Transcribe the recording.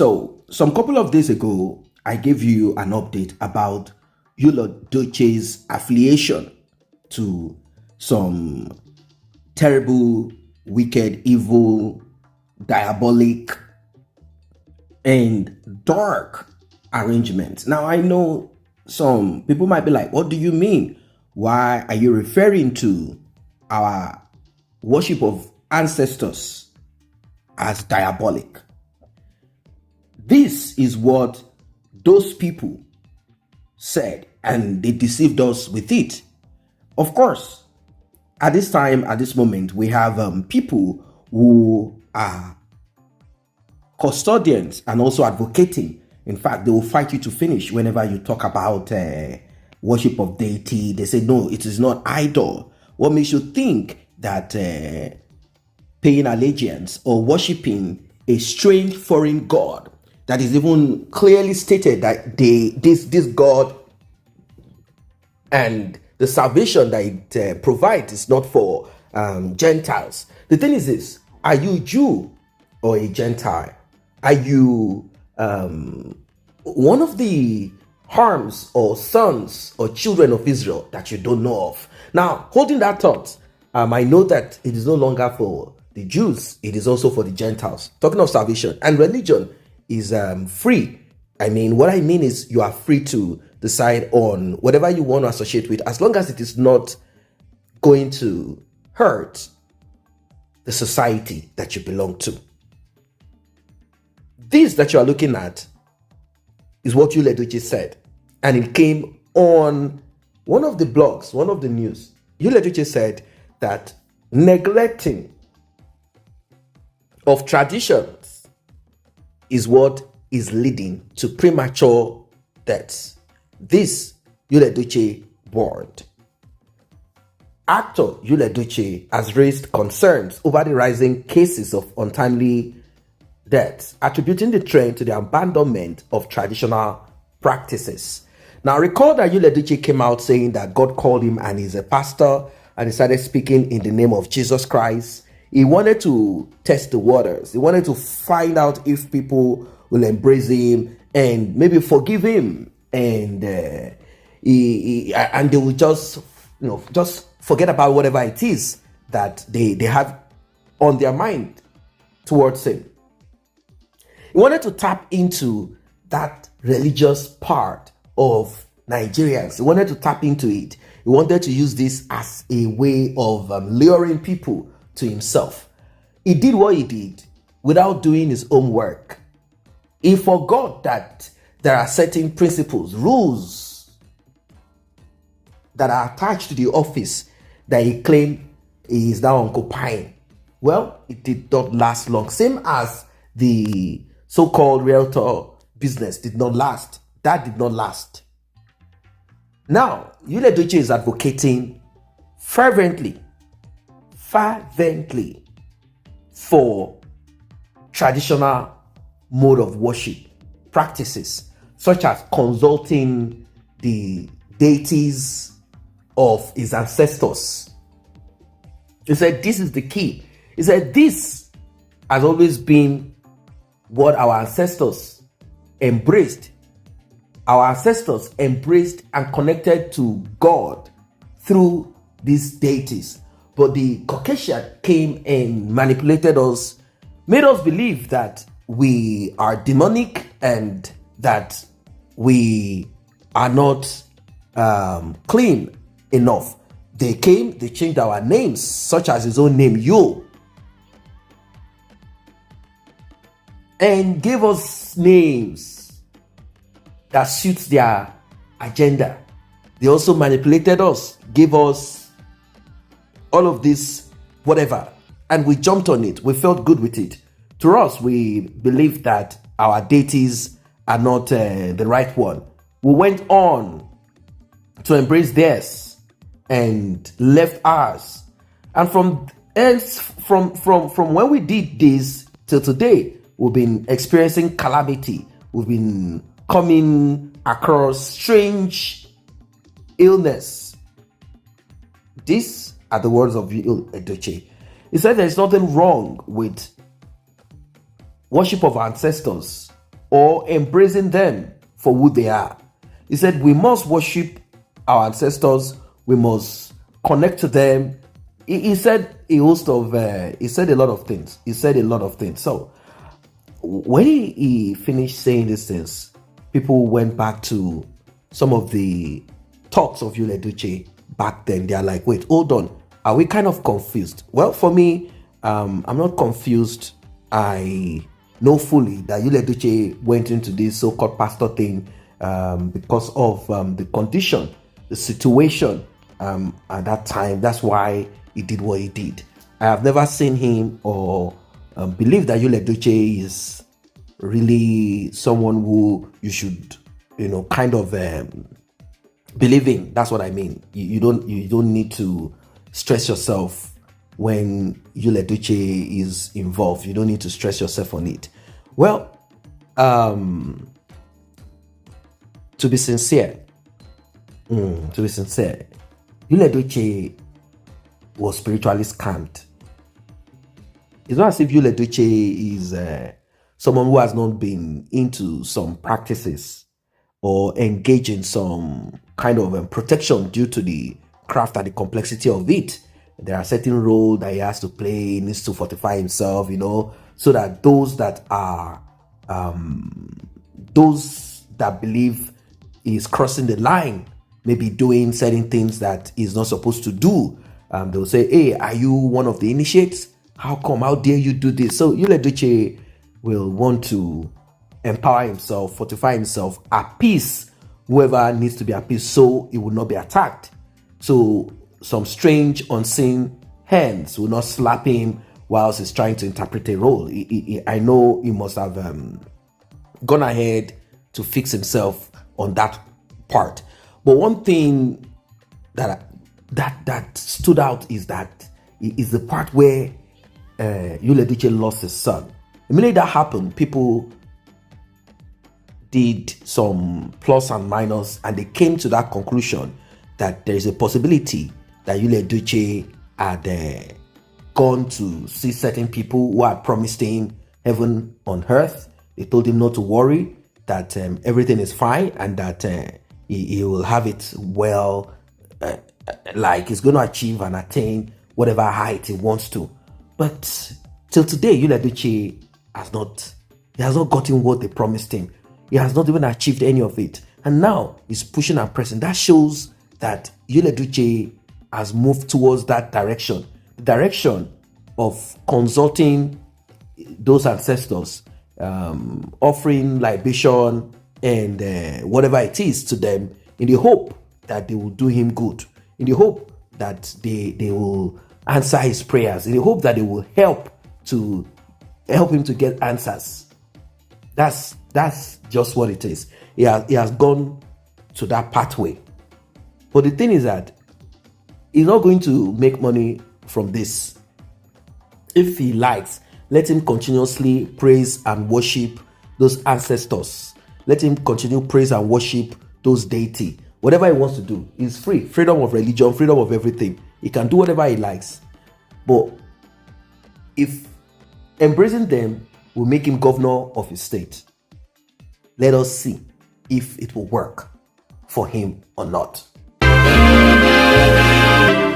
So, some couple of days ago, I gave you an update about Yul Edochie's affiliation to some terrible, wicked, evil, diabolic, and dark arrangements. Now, I know some people might be like, what do you mean? Why are you referring to our worship of ancestors as diabolic? This is what those people said, and they deceived us with it. Of course, at this time, at this moment, we have people who are custodians and also advocating. In fact, they will fight you to finish whenever you talk about worship of deity. They say, no, it is not idol. What makes you think that paying allegiance or worshiping a strange foreign god that is even clearly stated that this God and the salvation that it provides is not for Gentiles. The thing is this: are you a Jew or a Gentile? Are you one of the harms or sons or children of Israel that you don't know of? Now, holding that thought, I know that it is no longer for the Jews, it is also for the Gentiles. Talking of salvation and religion is free. I mean, what I mean is you are free to decide on whatever you want to associate with, as long as it is not going to hurt the society that you belong to. This that you are looking at is what Yul Edochie said, and it came on one of the blogs, one of the news. Yul Edochie said that neglecting of traditions is what is leading to premature deaths. This Yul Edochie warned. Actor Yul Edochie has raised concerns over the rising cases of untimely deaths, attributing the trend to the abandonment of traditional practices. Now, recall that Yul Edochie came out saying that God called him and he's a pastor, and he started speaking in the name of Jesus Christ. He wanted to test the waters. He wanted to find out if people will embrace him and maybe forgive him, and they will just forget about whatever it is that they have on their mind towards him. He wanted to tap into that religious part of Nigerians. He wanted to tap into it. He wanted to use this as a way of luring people to himself. He did what he did without doing his own work. He forgot that there are certain principles, rules that are attached to the office that he claimed he is now occupying. Well, it did not last long. Same as the so-called realtor business did not last. That did not last. Now, Yul Edochie is advocating fervently for traditional mode of worship practices, such as consulting the deities of his ancestors. He said this is the key. He said this has always been what our ancestors embraced. Our ancestors embraced and connected to God through these deities. But the Caucasian came and manipulated us, made us believe that we are demonic and that we are not clean enough. They came, they changed our names, such as his own name, Yul, and gave us names that suits their agenda. They also manipulated us, gave us all of this, whatever, and we jumped on it. We felt good with it. To us, we believed that our deities are not the right one. We went on to embrace theirs and left ours. And from when we did this till today, we've been experiencing calamity. We've been coming across strange illness. These are the words of Yul Edochie. He said there is nothing wrong with worship of ancestors or embracing them for who they are. He said we must worship our ancestors, we must connect to them. He said a host of he said a lot of things. So when he finished saying these things, people went back to some of the talks of Yul Edochie back then. They are like, wait, hold on, are we kind of confused? Well, for me, I'm not confused. I know fully that Yul Edochie went into this so-called pastor thing because of the condition, the situation at that time. That's why he did what he did. I have never seen him or believe that Yul Edochie is really someone who you should, kind of believe in. That's what I mean. You don't need to stress yourself when Yul Edochie is involved. You don't need to stress yourself on it. Well, to be sincere, Yul Edochie was spiritually scammed. It's not as if Yul Edochie is someone who has not been into some practices or engage in some kind of protection due to the craft and the complexity of it. There are certain roles that he has to play. He needs to fortify himself, so that those that are those that believe he's crossing the line, maybe doing certain things that he's not supposed to do. They'll say, hey, are you one of the initiates? How come? How dare you do this? So Yul Edochie will want to empower himself, fortify himself, appease whoever needs to be appeased so he will not be attacked. So some strange, unseen hands will not slap him whilst he's trying to interpret a role. I know he must have gone ahead to fix himself on that part. But one thing that stood out is the part where Yul Edochie lost his son. Immediately that happened, people did some plus and minus, and they came to that conclusion that there is a possibility that Yul Edochie had gone to see certain people who had promised him heaven on earth. They told him not to worry, that everything is fine, and that he will have it well, like he's going to achieve and attain whatever height he wants to. But till today, Yul Edochie has not gotten what they promised him. He has not even achieved any of it. And now he's pushing and pressing. That shows that Yul Edochie has moved towards that direction. The direction of consulting those ancestors, offering libation and whatever it is to them, in the hope that they will do him good, in the hope that they will answer his prayers, in the hope that they will help him to get answers. That's just what it is. He has gone to that pathway. But the thing is that he's not going to make money from this. If he likes, let him continuously praise and worship those ancestors. Let him continue praise and worship those deity. Whatever he wants to do is free. Freedom of religion, freedom of everything. He can do whatever he likes. But if embracing them will make him governor of his state, let us see if it will work for him or not.